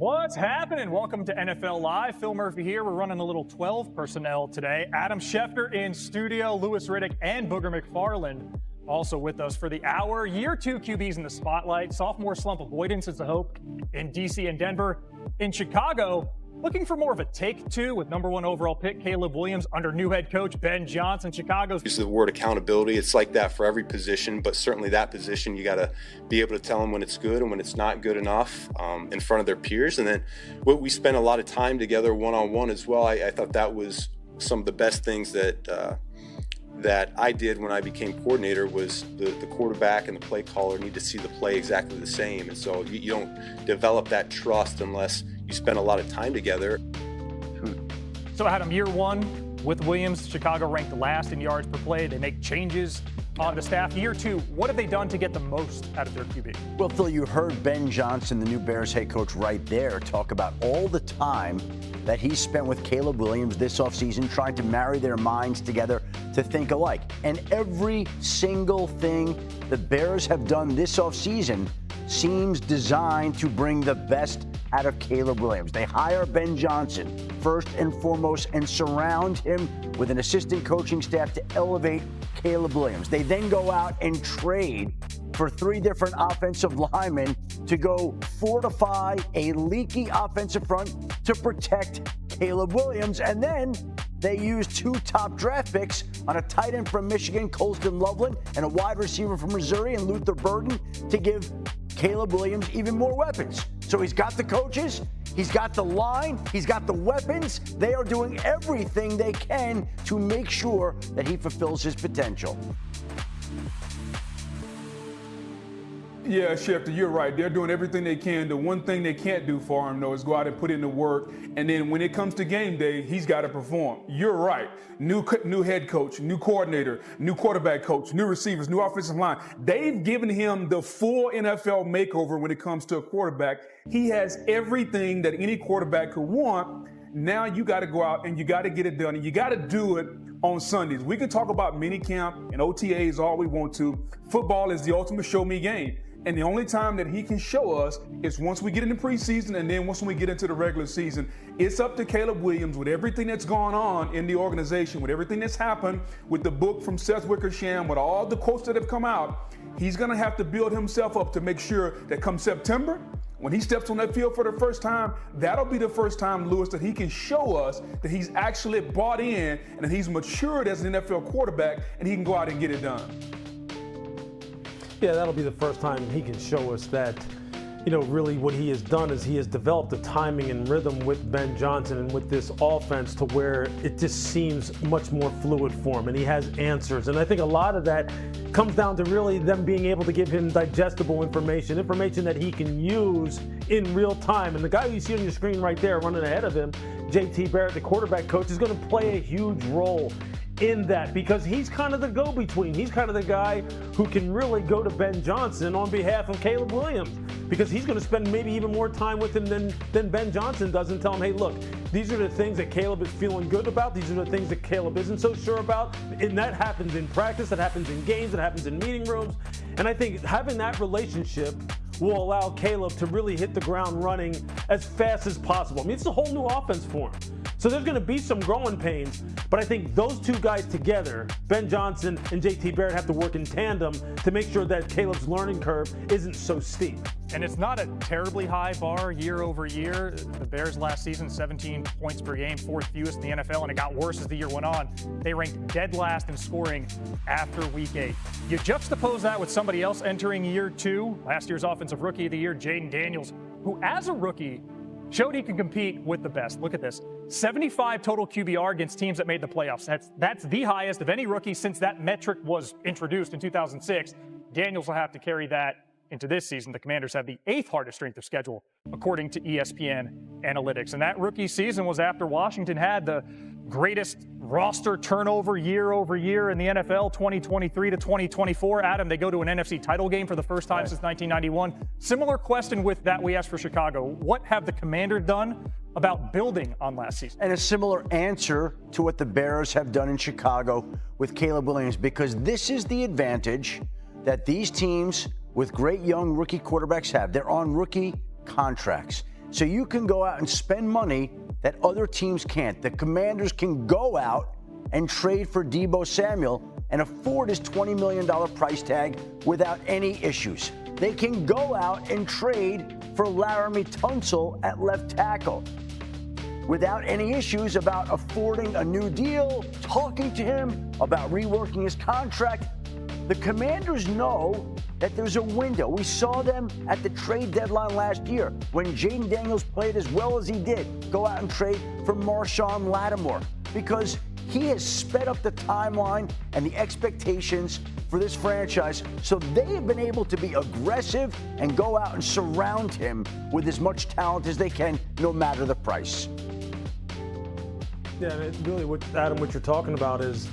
What's happening? Welcome to NFL Live. Phil Murphy here. We're running a little 12 personnel today. Adam Schefter in studio, Louis Riddick and Booger McFarland also with us for the hour. Year 2 QBs in the spotlight. Sophomore slump avoidance is the hope in DC and Denver. In Chicago, looking for more of a take two with number 1 overall pick Caleb Williams under new head coach Ben Johnson. Chicago's use the word accountability. It's like that for every position, but certainly that position, you got to be able to tell them when it's good and when it's not good enough in front of their peers. And then we spent a lot of time together one-on-one as well. I thought that was some of the best things that I did when I became coordinator was the quarterback and the play caller need to see the play exactly the same. And so you don't develop that trust unless you spend a lot of time together. So Adam, year 1 with Williams, Chicago ranked last in yards per play. They make changes on the staff. Year 2, what have they done to get the most out of their QB? Well, Phil, you heard Ben Johnson, the new Bears head coach, right there talk about all the time that he spent with Caleb Williams this offseason trying to marry their minds together to think alike. And every single thing the Bears have done this offseason seems designed to bring the best out of Caleb Williams. They hire Ben Johnson first and foremost and surround him with an assistant coaching staff to elevate Caleb Williams. They then go out and trade for 3 different offensive linemen to go fortify a leaky offensive front to protect Caleb Williams. And then they use 2 top draft picks on a tight end from Michigan, Colston Loveland, and a wide receiver from Missouri, and Luther Burden, to give Caleb Williams even more weapons. So he's got the coaches, he's got the line, he's got the weapons. They are doing everything they can to make sure that he fulfills his potential. Yeah, Schefter, you're right. They're doing everything they can. The one thing they can't do for him, though, is go out and put in the work. And then when it comes to game day, he's got to perform. You're right. New head coach, new coordinator, new quarterback coach, new receivers, new offensive line. They've given him the full NFL makeover when it comes to a quarterback. He has everything that any quarterback could want. Now you got to go out and you got to get it done, and you got to do it on Sundays. We can talk about minicamp and OTAs all we want to. Football is the ultimate show me game. And the only time that he can show us is once we get into preseason and then once we get into the regular season. It's up to Caleb Williams with everything that's gone on in the organization, with everything that's happened, with the book from Seth Wickersham, with all the quotes that have come out. He's going to have to build himself up to make sure that come September, when he steps on that field for the first time, that'll be the first time, Louis, that he can show us that he's actually bought in and that he's matured as an NFL quarterback and he can go out and get it done. Yeah, that'll be the first time he can show us that, really what he has done is he has developed the timing and rhythm with Ben Johnson and with this offense to where it just seems much more fluid for him, and he has answers. And I think a lot of that comes down to really them being able to give him digestible information that he can use in real time. And the guy you see on your screen right there running ahead of him, JT Barrett, the quarterback coach, is going to play a huge role in that because he's kind of the go-between. He's kind of the guy who can really go to Ben Johnson on behalf of Caleb Williams because he's going to spend maybe even more time with him than Ben Johnson does and tell him, hey, look, these are the things that Caleb is feeling good about. These are the things that Caleb isn't so sure about. And that happens in practice. That happens in games. That happens in meeting rooms. And I think having that relationship will allow Caleb to really hit the ground running as fast as possible. I mean, it's a whole new offense for him. So there's going to be some growing pains, but I think those 2 guys together, Ben Johnson and JT Barrett, have to work in tandem to make sure that Caleb's learning curve isn't so steep. And it's not a terribly high bar year over year. The Bears last season, 17 points per game, 4th fewest in the NFL, and it got worse as the year went on. They ranked dead last in scoring after week 8. You juxtapose that with somebody else entering year 2, last year's Offensive Rookie of the Year, Jayden Daniels, who as a rookie showed he could compete with the best. Look at this. 75 total QBR against teams that made the playoffs. That's the highest of any rookie since that metric was introduced in 2006. Daniels will have to carry that into this season. The Commanders have the 8th hardest strength of schedule, according to ESPN Analytics. And that rookie season was after Washington had the greatest roster turnover year over year in the NFL, 2023 to 2024. Adam, they go to an NFC title game for the first time since 1991. Similar question with that we asked for Chicago. What have the Commanders done about building on last season? And a similar answer to what the Bears have done in Chicago with Caleb Williams, because this is the advantage that these teams with great young rookie quarterbacks have. They're on rookie contracts. so you can go out and spend money that other teams can't. The Commanders can go out and trade for Deebo Samuel and afford his $20 million price tag without any issues. They can go out and trade for Laramie Tunsil at left tackle without any issues about affording a new deal, talking to him about reworking his contract. The Commanders know that there's a window. We saw them at the trade deadline last year when Jayden Daniels played as well as he did. Go out and trade for Marshawn Lattimore because he has sped up the timeline and the expectations for this franchise, so they have been able to be aggressive and go out and surround him with as much talent as they can, no matter the price. Yeah, and really, what you're talking about is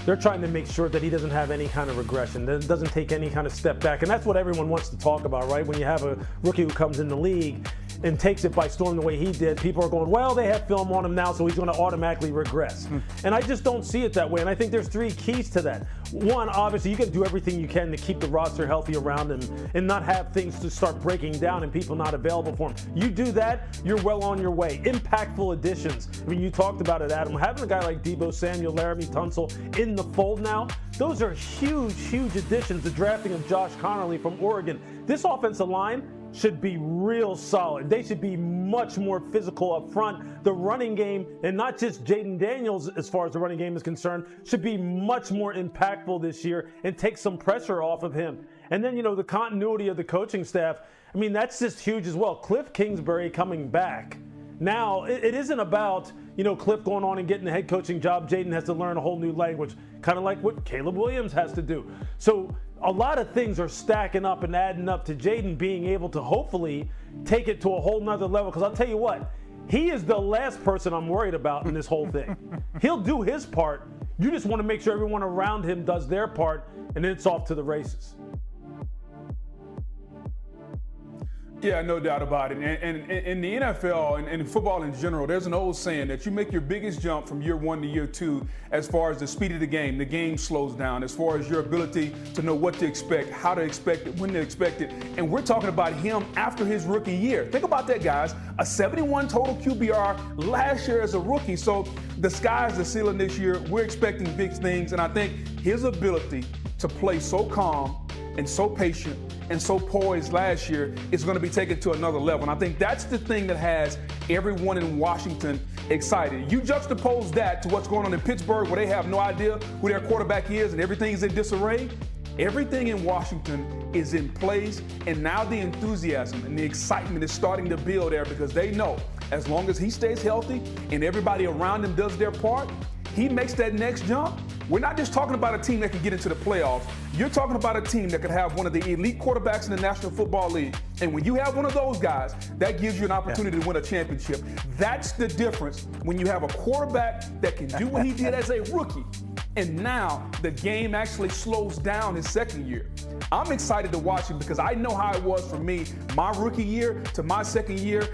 they're trying to make sure that he doesn't have any kind of regression, that doesn't take any kind of step back. And that's what everyone wants to talk about, right? When you have a rookie who comes in the league and takes it by storm the way he did, people are going, well, they have film on him now, so he's going to automatically regress. And I just don't see it that way. And I think there's three keys to that. One, obviously, you got to do everything you can to keep the roster healthy around him and not have things to start breaking down and people not available for him. You do that, you're well on your way. Impactful additions. I mean, you talked about it, Adam. Having a guy like Deebo Samuel, Laramie Tunsil in the fold now, those are huge, huge additions. The drafting of Josh Connerly from Oregon. This offensive line should be real solid. They should be much more physical up front. The running game, and not just Jayden Daniels as far as the running game is concerned, should be much more impactful this year and take some pressure off of him. And then, the continuity of the coaching staff, I mean, that's just huge as well. Cliff Kingsbury coming back. Now, it isn't about, Cliff going on and getting the head coaching job. Jayden has to learn a whole new language, kind of like what Caleb Williams has to do. So a lot of things are stacking up and adding up to Jayden being able to hopefully take it to a whole nother level. Because I'll tell you what, he is the last person I'm worried about in this whole thing. He'll do his part. You just want to make sure everyone around him does their part, and then it's off to the races. Yeah, no doubt about it. And in the NFL and in football in general, there's an old saying that you make your biggest jump from year one to year two as far as the speed of the game slows down, as far as your ability to know what to expect, how to expect it, when to expect it. And we're talking about him after his rookie year. Think about that, guys. A 71 total QBR last year as a rookie. So the sky's the ceiling this year. We're expecting big things. And I think his ability to play so calm and so patient and so poised last year is going to be taken to another level. And I think that's the thing that has everyone in Washington excited. You juxtapose that to what's going on in Pittsburgh, where they have no idea who their quarterback is and everything is in disarray. Everything in Washington is in place, and now the enthusiasm and the excitement is starting to build there because they know as long as he stays healthy and everybody around him does their part, he makes that next jump. We're not just talking about a team that can get into the playoffs. You're talking about a team that could have one of the elite quarterbacks in the National Football League. And when you have one of those guys, that gives you an opportunity to win a championship. That's the difference when you have a quarterback that can do what he did as a rookie. And now the game actually slows down his second year. I'm excited to watch him because I know how it was for me, my rookie year to my second year.